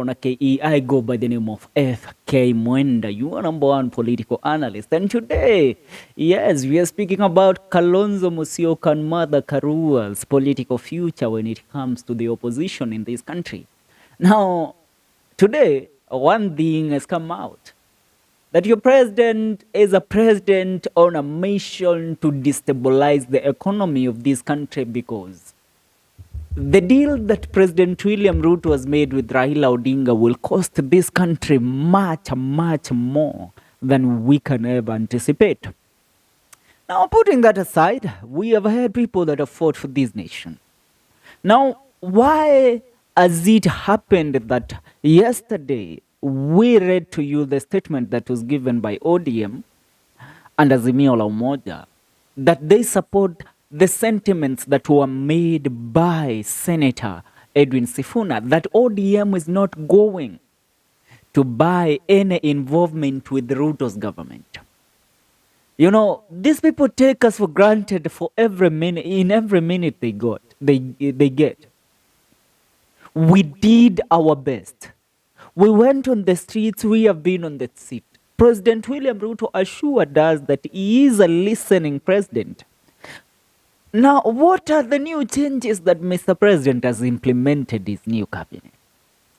on KE. I go by the name of FK Mwenda, your number one political analyst. And today, yes, we are speaking about Kalonzo Musyoka and Martha Karua's political future when it comes to the opposition in this country. Now, today, one thing has come out, that your president is a president on a mission to destabilize the economy of this country, because the deal that President William Rutos has made with Raila Odinga will cost this country much, much more than we can ever anticipate. Now, putting that aside, we have had people that have fought for this nation. Now, why has it happened that yesterday we read to you the statement that was given by ODM and Azimio la Umoja that they support the sentiments that were made by Senator Edwin Sifuna, that ODM is not going to buy any involvement with the Rutos government. You know, these people take us for granted for every minute, in every minute they get. We did our best. We went on the streets, we have been on the seat. President William Ruto assured us that he is a listening president. Now, what are the new changes that Mr. President has implemented his new cabinet?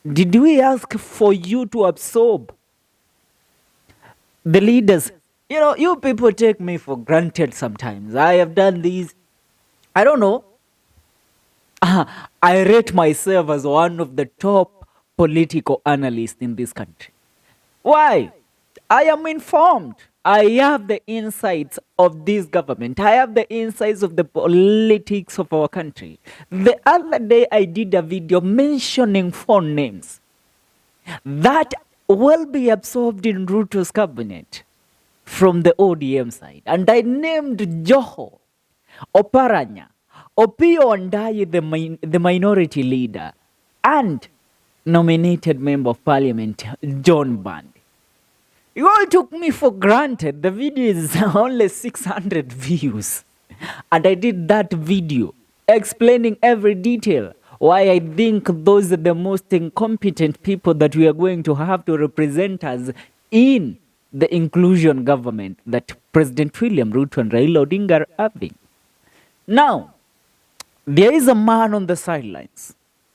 Did we ask for you to absorb the leaders? You know, you people take me for granted sometimes. I have done these. I don't know. I rate myself as one of the top political analysts in this country. Why? I am informed. I have the insights of this government. I have the insights of the politics of our country. The other day I did a video mentioning 4 names that will be absorbed in Ruto's cabinet from the ODM side. And I named Joho, Oparanya, Opio Andai, the minority leader, and nominated member of parliament, John Band. You all took me for granted. The video is only 600 views. And I did that video explaining every detail why I think those are the most incompetent people that we are going to have to represent us in the inclusion government that President William Ruto and Raila Odinga are having. Now, there is a man on the sidelines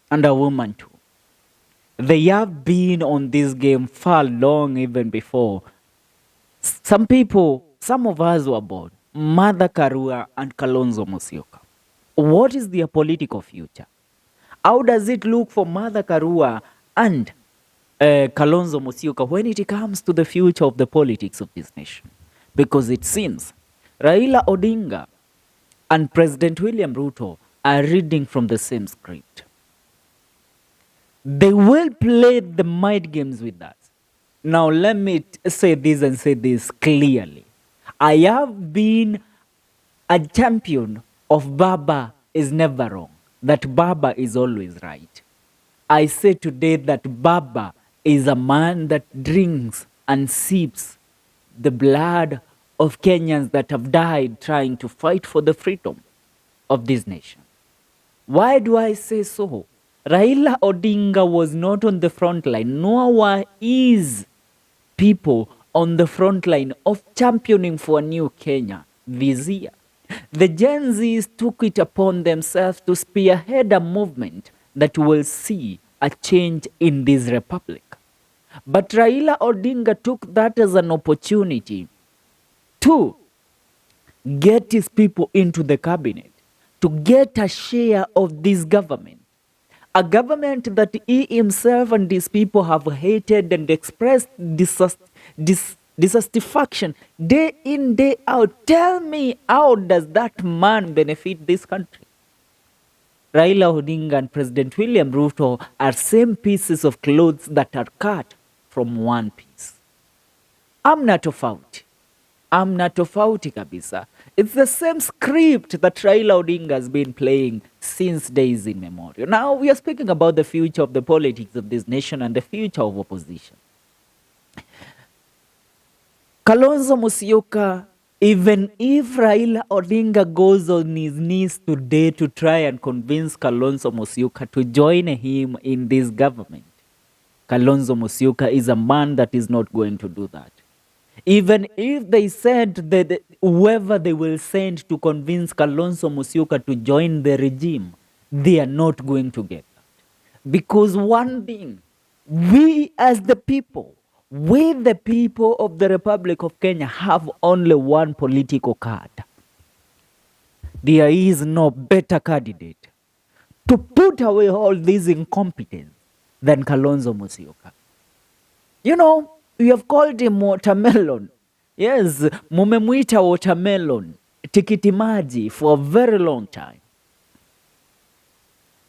and a woman too. They have been on this game far long even before some of us were born. Martha Karua and Kalonzo Musyoka. What is their political future? How does it look for Martha Karua and Kalonzo Musyoka when it comes to the future of the politics of this nation? Because it seems Raila Odinga and President William Ruto are reading from the same script. They will play the mind games with us. Now, let me say this and say this clearly. I have been a champion of Baba is never wrong, that Baba is always right. I say today that Baba is a man that drinks and sips the blood of Kenyans that have died trying to fight for the freedom of this nation. Why do I say so? Raila Odinga was not on the front line, nor is people on the front line of championing for a new Kenya this year. The Gen Zs took it upon themselves to spearhead a movement that will see a change in this republic. But Raila Odinga took that as an opportunity to get his people into the cabinet, to get a share of this government. A government that he himself and his people have hated and expressed dissatisfaction day in, day out. Tell me, how does that man benefit this country? Raila Odinga and President William Ruto are same pieces of clothes that are cut from one piece. Amna tofauti kabisa. It's the same script that Raila Odinga has been playing since days immemorial. Now we are speaking about the future of the politics of this nation and the future of opposition. Kalonzo Musyoka, even if Raila Odinga goes on his knees today to try and convince Kalonzo Musyoka to join him in this government, Kalonzo Musyoka is a man that is not going to do that. Even if they send whoever they will send to convince Kalonzo Musyoka to join the regime, they are not going to get that. Because one thing, we as the people, we the people of the Republic of Kenya have only one political card. There is no better candidate to put away all this incompetence than Kalonzo Musyoka. You know, we have called him watermelon. Yes, mumemwita watermelon, tikiti maji for a very long time.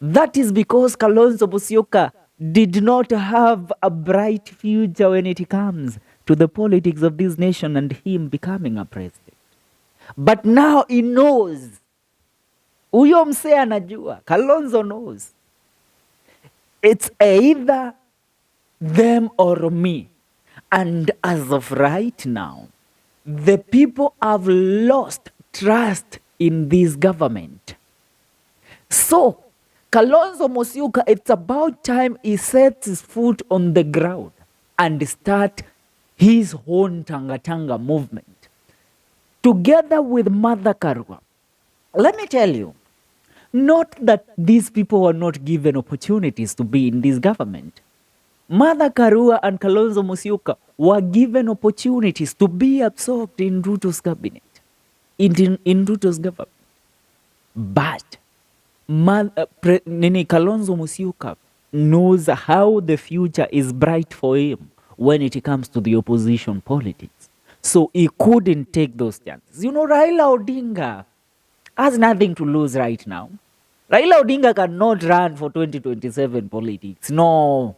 That is because Kalonzo Musyoka did not have a bright future when it comes to the politics of this nation and him becoming a president. But now he knows. Huyo msee anajua. Kalonzo knows. It's either them or me. And as of right now, the people have lost trust in this government. So, Kalonzo Musyoka, it's about time he sets his foot on the ground and start his own Tanga movement. Together with Martha Karua. Let me tell you, not that these people were not given opportunities to be in this government. Martha Karua and Kalonzo Musyoka were given opportunities to be absorbed in Rutos' cabinet, in Rutos' government. But Kalonzo Musyoka knows how the future is bright for him when it comes to the opposition politics. So he couldn't take those chances. You know, Raila Odinga has nothing to lose right now. Raila Odinga cannot run for 2027 politics. No.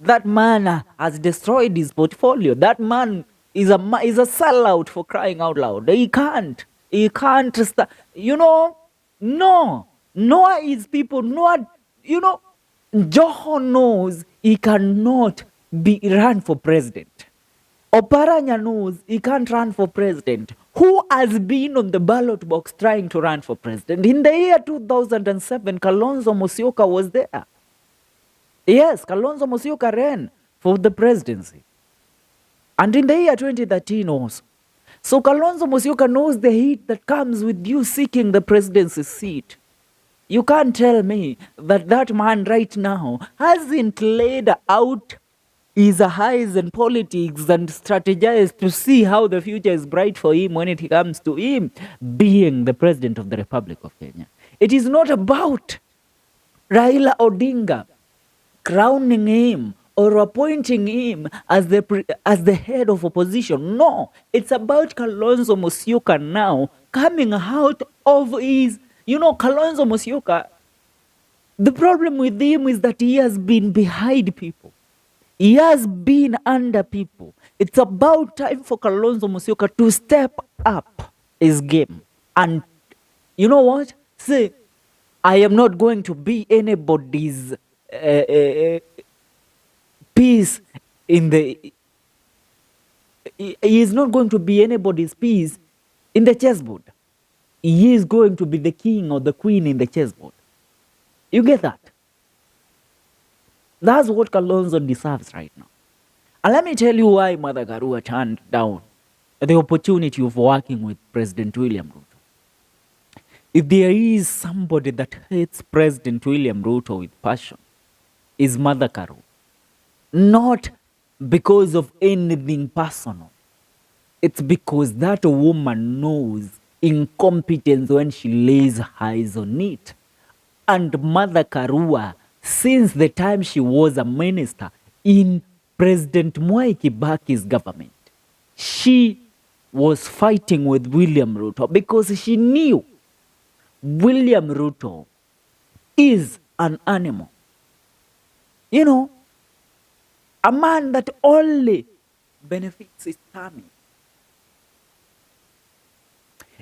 That man has destroyed his portfolio. That man is a sellout, for crying out loud. He can't start. You know, no. Noah is people, Noah, you know, Joho knows he cannot run for president. Oparanya knows he can't run for president. Who has been on the ballot box trying to run for president? In the year 2007, Kalonzo Musyoka was there. Yes, Kalonzo Musyoka ran for the presidency. And in the year 2013 also. So Kalonzo Musyoka knows the heat that comes with you seeking the presidency seat. You can't tell me that that man right now hasn't laid out his eyes in politics and strategized to see how the future is bright for him when it comes to him being the president of the Republic of Kenya. It is not about Raila Odinga crowning him or appointing him as the head of opposition. No, it's about Kalonzo Musyoka now coming out of his, you know, Kalonzo Musyoka, the problem with him is that he has been behind people. He has been under people. It's about time for Kalonzo Musyoka to step up his game. And you know what? Say, I am not going to be anybody's piece in the... He is not going to be anybody's piece in the chessboard. He is going to be the king or the queen in the chessboard. You get that? That's what Kalonzo deserves right now. And let me tell you why Martha Karua turned down the opportunity of working with President William Ruto. If there is somebody that hates President William Ruto with passion, is Martha Karua. Not because of anything personal. It's because that woman knows incompetence when she lays eyes on it. And Martha Karua, since the time she was a minister in President Mwai Kibaki's government, she was fighting with William Ruto because she knew William Ruto is an animal. You know, a man that only benefits his tummy.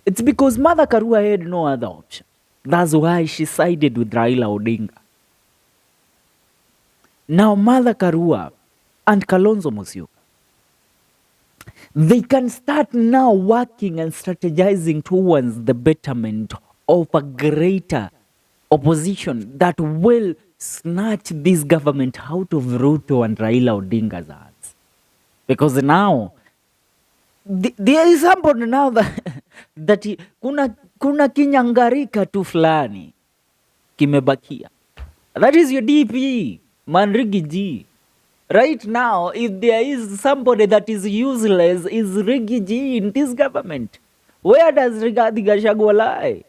It's because Martha Karua had no other option. That's why she sided with Raila Odinga. Now Martha Karua and Kalonzo Musyoka, they can start now working and strategizing towards the betterment of a greater opposition that will snatch this government out of Ruto and Raila Odinga's hands. Because now, there is somebody now that kuna kinyangarika tu fulani kimebakia. That is your DP, Manrigi G. Right now, if there is somebody that is useless, is Rigi G in this government. Where does Rigathi Gachagua lie?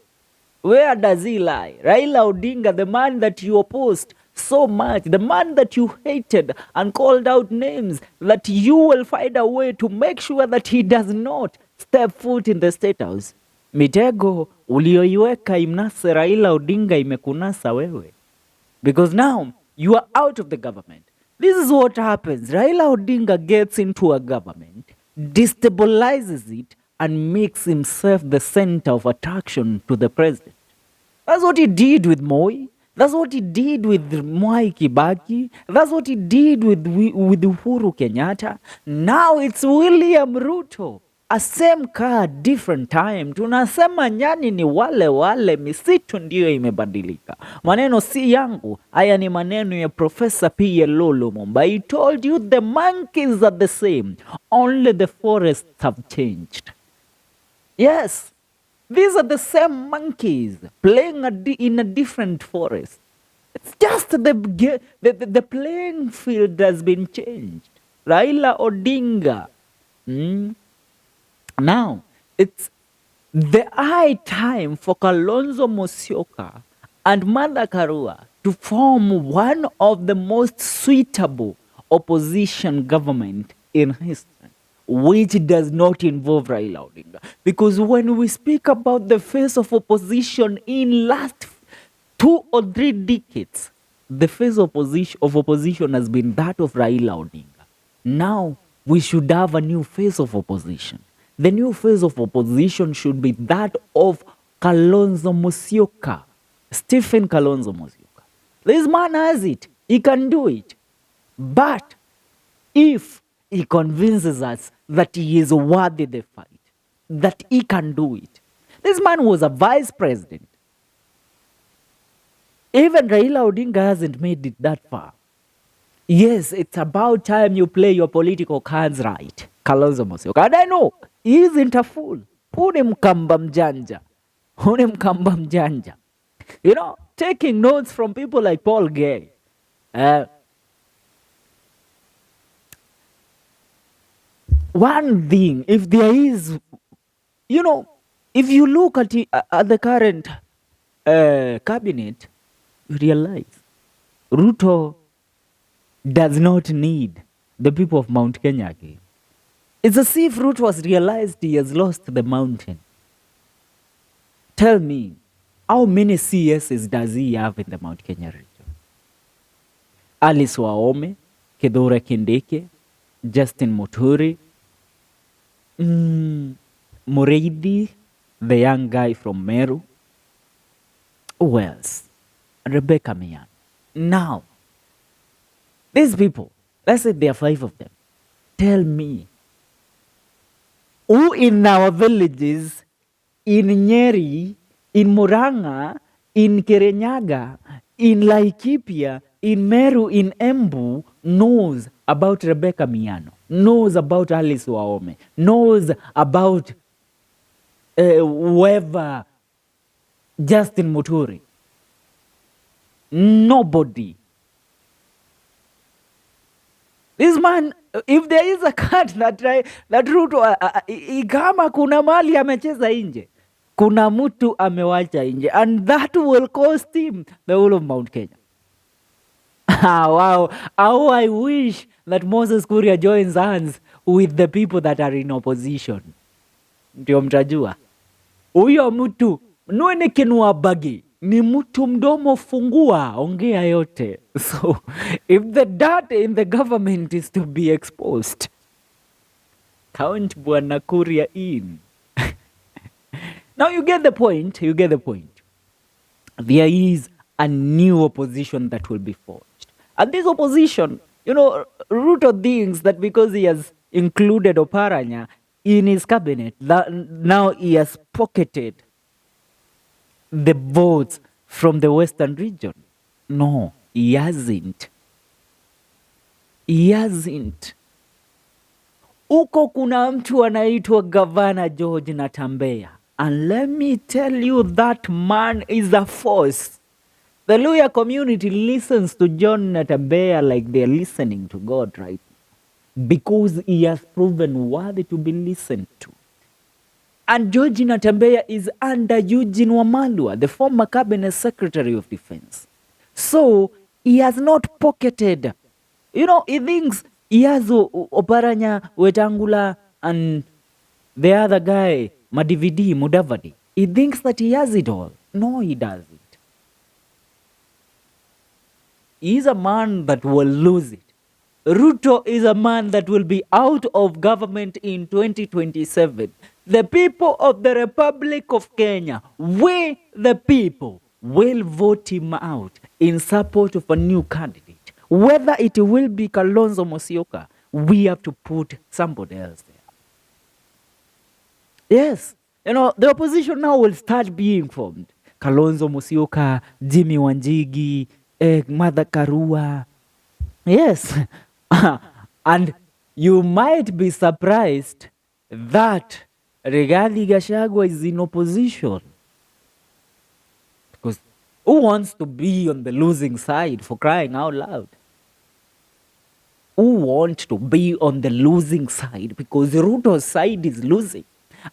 Where does he lie? Raila Odinga, the man that you opposed so much, the man that you hated and called out names, that you will find a way to make sure that he does not step foot in the State House. Mitego ulioiweka imnase Raila Odinga imekunasa wewe. Because now you are out of the government. This is what happens. Raila Odinga gets into a government, destabilizes it, and makes himself the center of attraction to the president. That's what he did with Moi. That's what he did with Mwai Kibaki. That's what he did with Uhuru Kenyatta. Now it's William Ruto. A same car, different time. Tunasema nyani ni wale wale, misitu ndio imebadilika. Maneno si yangu, haya ni maneno ya Professor P.L. Lumumba. He told you the monkeys are the same, only the forests have changed. Yes, these are the same monkeys playing in a different forest. It's just the playing field has been changed. Raila Odinga. Now, it's the high time for Kalonzo Musyoka and Martha Karua to form one of the most suitable opposition government in history, which does not involve Raila Odinga. Because when we speak about the face of opposition in last 2 or 3 decades, the face of opposition has been that of Raila Odinga. Now, we should have a new face of opposition. The new face of opposition should be that of Kalonzo Musyoka. Stephen Kalonzo Musyoka. This man has it. He can do it. But if he convinces us that he is worthy the fight, that he can do it. This man was a vice president. Even Raila Odinga hasn't made it that far. Yes, it's about time you play your political cards right, Kalonzo Musyoka. And I know, he isn't a fool. Huni mkamba mjanja. Huni mkamba mjanja. You know, taking notes from people like Paul Gay. One thing, if there is, you know, if you look at the current cabinet, you realize Ruto does not need the people of Mount Kenya again. It's as if Ruto has realized he has lost the mountain. Tell me, how many CSs does he have in the Mount Kenya region? Alice Waome, Kithure Kindiki, Justin Muturi, Mureithi, the young guy from Meru. Who else? Rebecca Mian. Now, these people, let's say there are 5 of them. Tell me, who in our villages, in Nyeri, in Murang'a, in Kirinyaga, in Laikipia, in Meru, in Embu, knows about Rebecca Miano, knows about Alice Waome, knows about whoever, Justin Muturi? Nobody. This man, if there is a card that Ruto, kama kuna mali amecheza nje, kuna mtu amewacha nje, and that will cost him the whole of Mount Kenya. Wow, how I wish that Moses Kuria joins hands with the people that are in opposition. Ndio mtajua. Huyo mtu, nuene kinua bagi, ni mtu mdomo fungua, ongea yote. So, if the dirt in the government is to be exposed, count Bwana Kuria in. Now you get the point, There is a new opposition that will be forged. And this opposition, you know, Ruto thinks that because he has included Oparanya in his cabinet, that now he has pocketed the votes from the Western region. No, He hasn't. He hasn't. Huko kuna mtu anaitwa Gavana George Natembeya. And let me tell you, that man is a force. The Luya community listens to John Natembeya like they're listening to God right now, because he has proven worthy to be listened to. And George Natembeya is under Eugene Wamalwa, the former cabinet secretary of defense. So he has not pocketed. You know, he thinks he has Oparanya, Wetangula, and the other guy, Madividi, Mudavadi. He thinks that he has it all. No, he doesn't. He is a man that will lose it. Ruto is a man that will be out of government in 2027. The people of the Republic of Kenya, we the people, will vote him out in support of a new candidate. Whether it will be Kalonzo Musyoka, we have to put somebody else there. Yes, you know, the opposition now will start being formed. Kalonzo Musyoka, Jimmy Wanjigi, Martha Karua. Yes. And you might be surprised that Rigathi Gachagua is in opposition. Because who wants to be on the losing side, for crying out loud? Who wants to be on the losing side? Because Ruto's side is losing.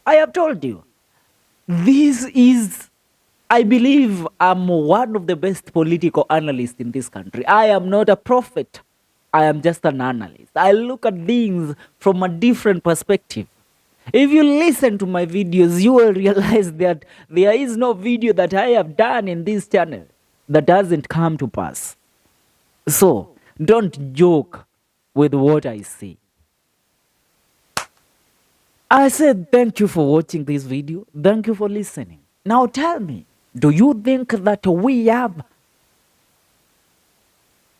I have told you, this is, I believe I'm one of the best political analysts in this country. I am not a prophet. I am just an analyst. I look at things from a different perspective. If you listen to my videos, you will realize that there is no video that I have done in this channel that doesn't come to pass. So, don't joke with what I say. I said thank you for watching this video. Thank you for listening. Now tell me, do you think that we have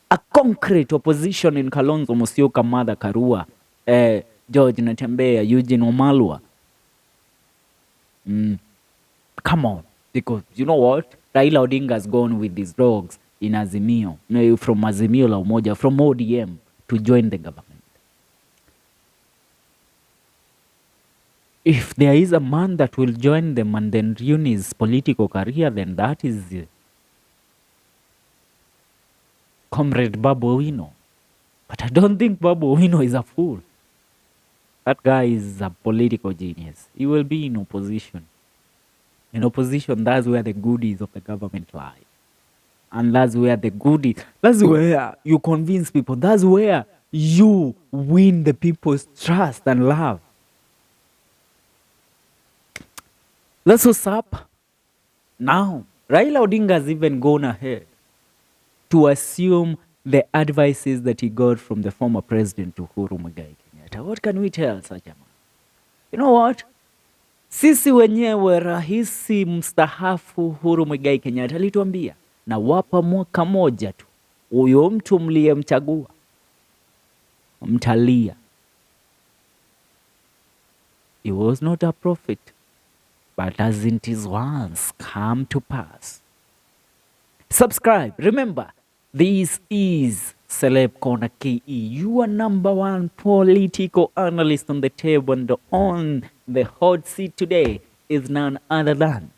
a concrete opposition in Kalonzo Musyoka, Martha Karua, George Natembeya, Eugene Wamalwa? Come on, because you know what? Raila Odinga has gone with his dogs in Azimio, from Azimio la Umoja, from ODM to join the government. If there is a man that will join them and then ruin his political career, then that is Comrade Babu Owino. But I don't think Babu Owino is a fool. That guy is a political genius. He will be in opposition. In opposition, that's where the goodies of the government lie. And that's where the goodies, that's where you convince people. That's where you win the people's trust and love. That's what's up. Now, Raila Odinga has even gone ahead to assume the advices that he got from the former president Uhuru Muigai Kenyatta. What can we tell such a man? You know what? Sisi wenyewe rahisi mstahafu Uhuru Muigai Kenyatta alituambia, na wapa mwaka moja tu, huyo mtu mliyemchagua mtalia. He was not a prophet, but hasn't his words come to pass? Subscribe. Remember, this is Celeb Corner KE, your #1 political analyst on the table, and on the hot seat today is none other than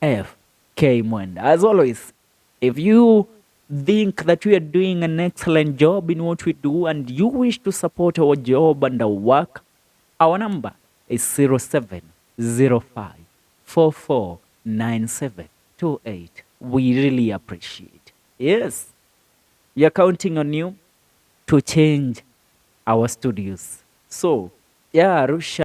FK Mwenda. As always, if you think that we are doing an excellent job in what we do and you wish to support our job and our work, our number is 0705449728. We really appreciate. Yes, we are counting on you to change our studios. So, yeah, Rusha.